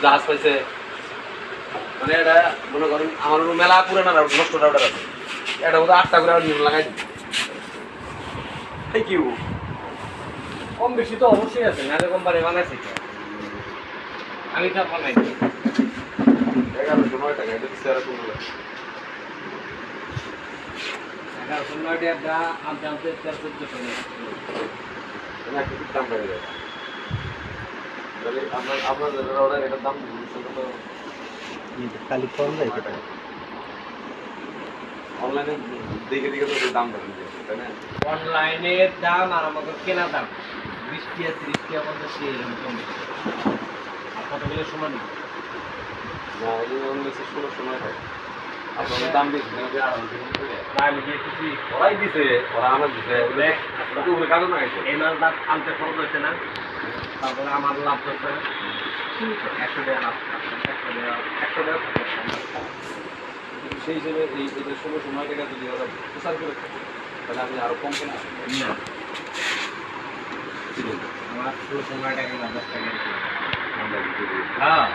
জাহাজ পাইছে মানে এটা মনে করেন আমার মেলা পুরানা নষ্ট রাউটার আছে এটা বোধ 8টা করে নিয়ম লাগাই কি কম বেশি তো অবশ্যই আছে না কোম্পানি বানাইছে আমি তা বানাই 1100 টাকা এটা 1100 টাকা আনতে 1400 দাম বেড়ে যায় আপনাদের অর্ডার এটার দাম খালি কম যায় অনলাইনে দেখে দেখে তো দাম ধরেন তাই না অনলাইনের দাম আর আমাদের কেনা দাম 20 টাকা 30 টাকা মধ্যে সেরকম কম আর কতগুলো সময় নেই না এই অনলাইনে ষোলো সময় হয় আপনাদের দাম বেশি আমি দিয়েছি ওরাই দিছে ওরা আমার দিছে ওগুলো কাগজ না গেছে এই মাল দাম আনতে খরচ হয়েছে না তারপরে আমার লাভ হচ্ছে 100 টাকা লাভ 100 টাকা সেই হিসেবে এই যে 16 টাকা যদি ওরা প্রচার করে থাকে তাহলে আপনি আরো কম কেনা আমার 16 টাকা লাভ 10 টাকা আমরা হ্যাঁ